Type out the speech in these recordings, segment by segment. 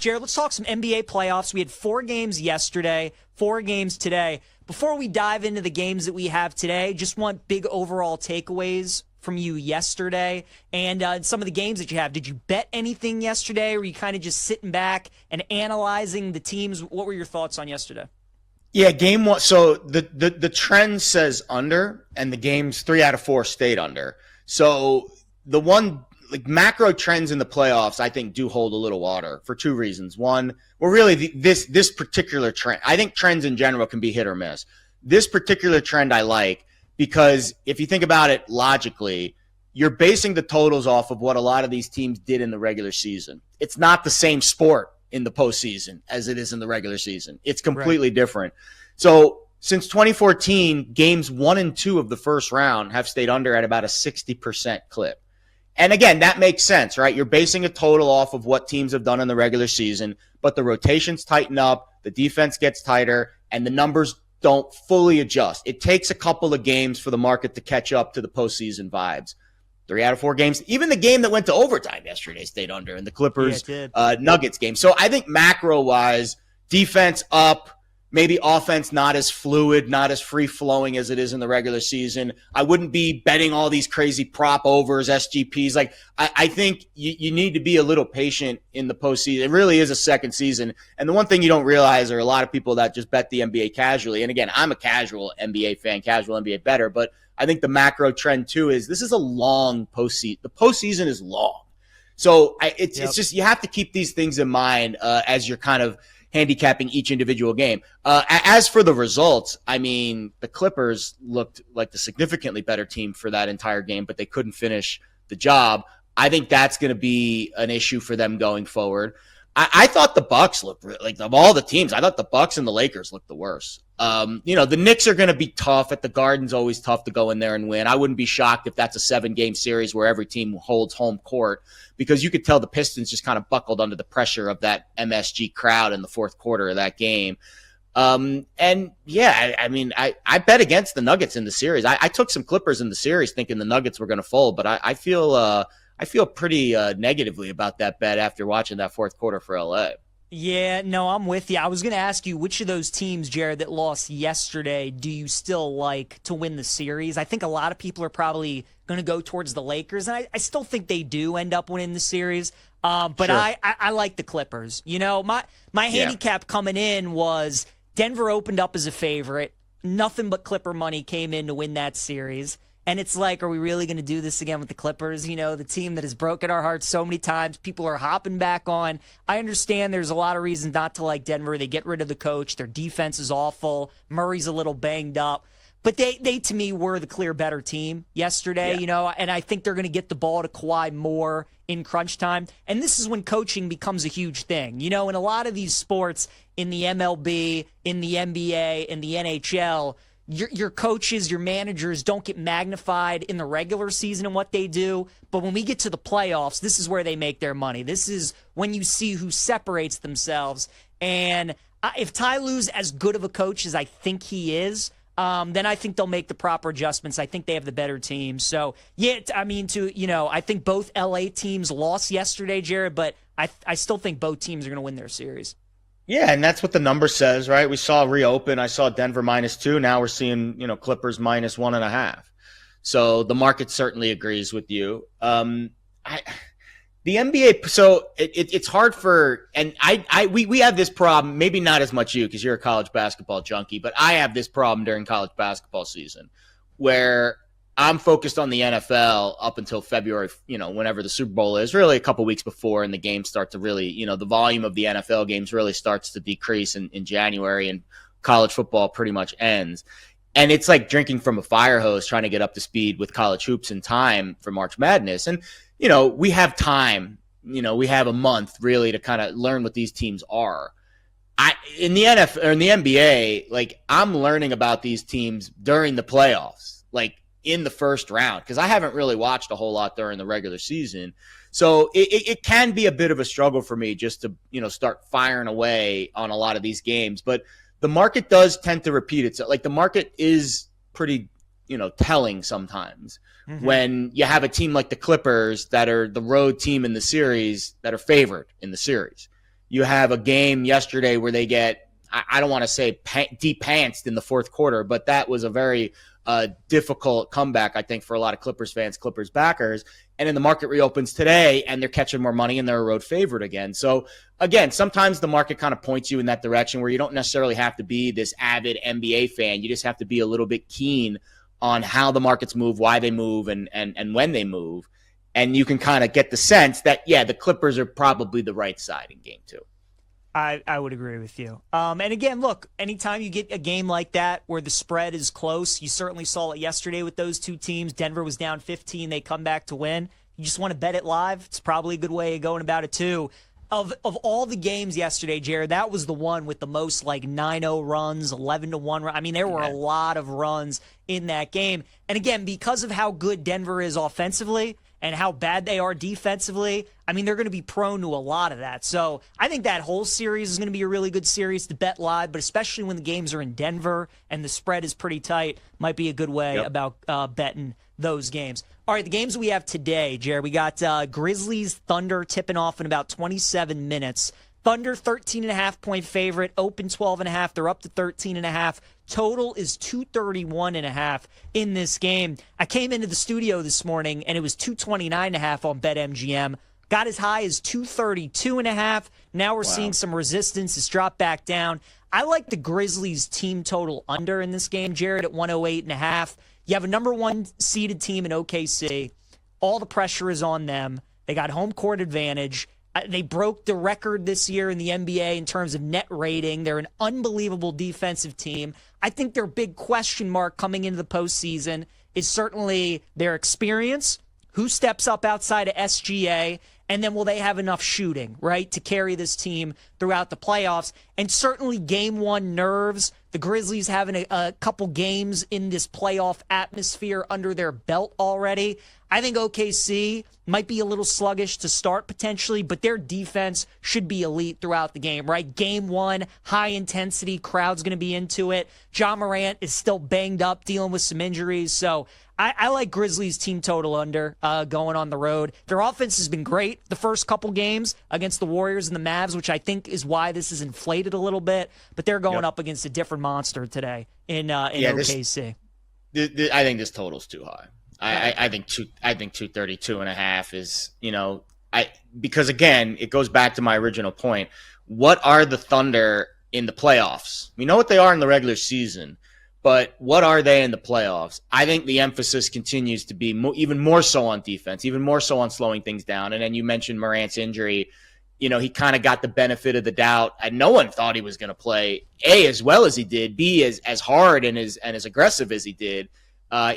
Jared, let's talk some NBA playoffs. We had 4 games yesterday, 4 games today. Before we dive into the games that we have today, just want big overall takeaways from you yesterday and some of the games that you have. Did you bet anything yesterday, or were you kind of just sitting back and analyzing the teams? What were your thoughts on yesterday? Yeah, game one. So the trend says under, and the games 3 out of 4 stayed under. So the one, like, macro trends in the playoffs, I think do hold a little water for 2 reasons. One, well, really this particular trend. I think trends in general can be hit or miss. This particular trend I like because if you think about it logically, you're basing the totals off of what a lot of these teams did in the regular season. It's not the same sport in the postseason as it is in the regular season. It's completely different. So since 2014, games 1 and 2 of the first round have stayed under at about a 60% clip. And again, that makes sense, right? You're basing a total off of what teams have done in the regular season, but the rotations tighten up, the defense gets tighter, and the numbers don't fully adjust. It takes a couple of games for the market to catch up to the postseason vibes. 3 out of 4 games. Even the game that went to overtime yesterday stayed under, in the Clippers Nuggets game. So I think macro-wise, defense up, maybe offense not as fluid, not as free-flowing as it is in the regular season. I wouldn't be betting all these crazy prop overs, SGPs. Like, I think you need to be a little patient in the postseason. It really is a second season. And the one thing you don't realize are a lot of people that just bet the NBA casually. And again, I'm a casual NBA fan, casual NBA bettor, but I think the macro trend too is this is a long postseason. The postseason is long. So it's just, you have to keep these things in mind as you're kind of handicapping each individual game. As for the results, I mean, the Clippers looked like the significantly better team for that entire game, but they couldn't finish the job. I think that's going to be an issue for them going forward. I thought the Bucks looked like, of all the teams, I thought the Bucks and the Lakers looked the worst. The Knicks are going to be tough. At the Garden's always tough to go in there and win. I wouldn't be shocked if that's a 7-game series where every team holds home court, because you could tell the Pistons just kind of buckled under the pressure of that MSG crowd in the fourth quarter of that game. I bet against the Nuggets in the series. I took some Clippers in the series thinking the Nuggets were going to fold, but I feel pretty negatively about that bet after watching that fourth quarter for LA. Yeah, no, I'm with you. I was going to ask you, which of those teams, Jared, that lost yesterday do you still like to win the series? I think a lot of people are probably going to go towards the Lakers, and I still think they do end up winning the series. But sure. I like the Clippers. You know, my handicap coming in was Denver opened up as a favorite. Nothing but Clipper money came in to win that series. And it's like, are we really going to do this again with the Clippers? You know, the team that has broken our hearts so many times, people are hopping back on. I understand there's a lot of reasons not to like Denver. They get rid of the coach. Their defense is awful. Murray's a little banged up. But they to me, were the clear better team yesterday, you know, and I think they're going to get the ball to Kawhi more in crunch time. And this is when coaching becomes a huge thing. You know, in a lot of these sports, in the MLB, in the NBA, in the NHL, your coaches, your managers don't get magnified in the regular season and what they do. But when we get to the playoffs, this is where they make their money. This is when you see who separates themselves. And if Ty Lue's as good of a coach as I think he is, then I think they'll make the proper adjustments. I think they have the better team. So, yeah, I think both LA teams lost yesterday, Jared, but I still think both teams are going to win their series. Yeah, and that's what the number says, right? We saw reopen. I saw Denver -2. Now we're seeing, Clippers -1.5. So the market certainly agrees with you. The NBA, so it's hard for, and we have this problem, maybe not as much you because you're a college basketball junkie, but I have this problem during college basketball season where I'm focused on the NFL up until February, whenever the Super Bowl is, really a couple weeks before, and the games start to really, the volume of the NFL games really starts to decrease in January, and college football pretty much ends. And it's like drinking from a fire hose trying to get up to speed with college hoops in time for March Madness. And, we have time, we have a month really to kind of learn what these teams are. In the NFL or in the NBA, like, I'm learning about these teams during the playoffs, like in the first round, because I haven't really watched a whole lot during the regular season. So it can be a bit of a struggle for me just to, start firing away on a lot of these games. But the market does tend to repeat itself. Like, the market is pretty, telling sometimes when you have a team like the Clippers that are the road team in the series that are favored in the series. You have a game yesterday where they get, I don't want to say de-pantsed in the fourth quarter, but that was a very difficult comeback, I think, for a lot of Clippers fans, Clippers backers. And then the market reopens today, and they're catching more money, and they're a road favorite again. So, again, sometimes the market kind of points you in that direction where you don't necessarily have to be this avid NBA fan. You just have to be a little bit keen on how the markets move, why they move, and when they move. And you can kind of get the sense that, yeah, the Clippers are probably the right side in game 2. I would agree with you. And again, look, anytime you get a game like that where the spread is close, you certainly saw it yesterday with those two teams. Denver was down 15. They come back to win. You just want to bet it live. It's probably a good way of going about it, too. Of all the games yesterday, Jared, that was the one with the most like 9-0 runs, 11-1 run. I mean, there were a lot of runs in that game. And again, because of how good Denver is offensively and how bad they are defensively, I mean, they're going to be prone to a lot of that. So I think that whole series is going to be a really good series to bet live, but especially when the games are in Denver and the spread is pretty tight, might be a good way about betting those games. All right, the games we have today, Jared, we got Grizzlies Thunder tipping off in about 27 minutes. Thunder 13.5-point favorite, open 12.5. They're up to 13.5. Total is 231.5 in this game. I came into the studio this morning and it was 229.5 on BetMGM. Got as high as 232.5. Now we're seeing some resistance. It's dropped back down. I like the Grizzlies team total under in this game, Jared, at 108.5. You have a number one seeded team in OKC. All the pressure is on them. They got home court advantage. They broke the record this year in the NBA in terms of net rating. They're an unbelievable defensive team. I think their big question mark coming into the postseason is certainly their experience, who steps up outside of SGA, and then will they have enough shooting, right, to carry this team throughout the playoffs? And certainly game one nerves. The Grizzlies having a couple games in this playoff atmosphere under their belt already. I think OKC might be a little sluggish to start potentially, but their defense should be elite throughout the game, right? Game one, high intensity, crowd's going to be into it. Ja Morant is still banged up, dealing with some injuries. So I like Grizzlies team total under going on the road. Their offense has been great the first couple games against the Warriors and the Mavs, which I think is why this is inflated a little bit. But they're going up against a different monster today in OKC. I think this total's too high. I think 232.5 is, because again, it goes back to my original point. What are the Thunder in the playoffs? We know what they are in the regular season, but what are they in the playoffs? I think the emphasis continues to be even more so on defense, even more so on slowing things down. And then you mentioned Morant's injury. He kind of got the benefit of the doubt, and no one thought he was going to play A, as well as he did, B, as hard and as aggressive as he did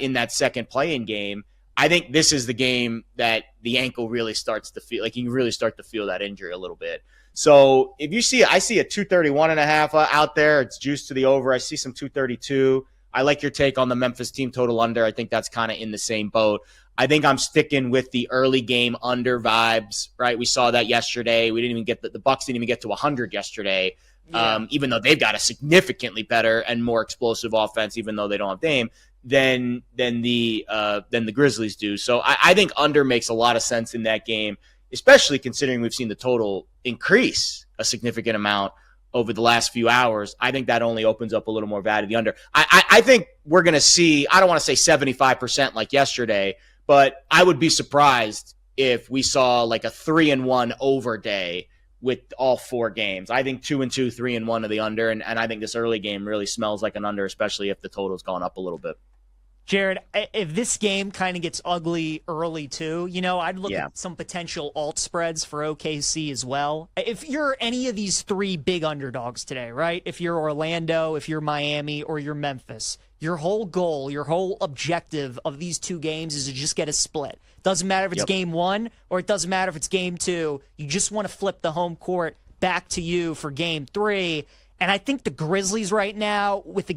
in that second play-in game. I think this is the game that the ankle really starts to feel like you really start to feel that injury a little bit. So if you see, I see a 231.5 out there. It's juiced to the over. I see some 232. I like your take on the Memphis team total under. I think that's kind of in the same boat. I think I'm sticking with the early game under vibes, right? We saw that yesterday. We didn't even get the Bucks didn't even get to 100 yesterday, even though they've got a significantly better and more explosive offense, even though they don't have Dame, than the Grizzlies do. So I think under makes a lot of sense in that game, especially considering we've seen the total increase a significant amount over the last few hours. I think that only opens up a little more value to the under. I think we're going to see, I don't want to say 75% like yesterday, but I would be surprised if we saw like a 3-1 over day with all four games. I think 2-2, 3-1 of the under, and I think this early game really smells like an under, especially if the total's gone up a little bit. Jared, if this game kind of gets ugly early too, I'd look at some potential alt spreads for OKC as well. If you're any of these three big underdogs today, right? If you're Orlando, if you're Miami, or you're Memphis, your whole goal, your whole objective of these two games is to just get a split. Doesn't matter if it's game one or it doesn't matter if it's game two. You just want to flip the home court back to you for game three. And I think the Grizzlies right now, with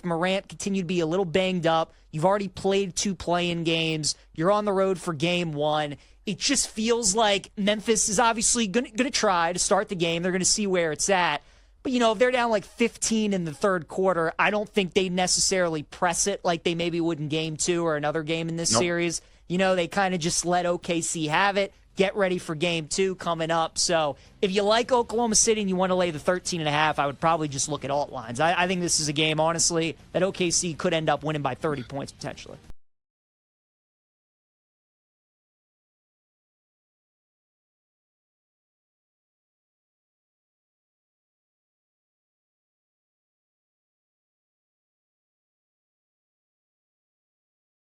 Morant continue to be a little banged up. You've already played 2 play-in games. You're on the road for game one. It just feels like Memphis is obviously going to try to start the game. They're going to see where it's at. But, if they're down like 15 in the third quarter, I don't think they necessarily press it like they maybe would in game two or another game in this series. They kind of just let OKC have it, get ready for game 2 coming up. So if you like Oklahoma City and you want to lay the 13.5, I would probably just look at alt lines. I think this is a game, honestly, that OKC could end up winning by 30 points potentially.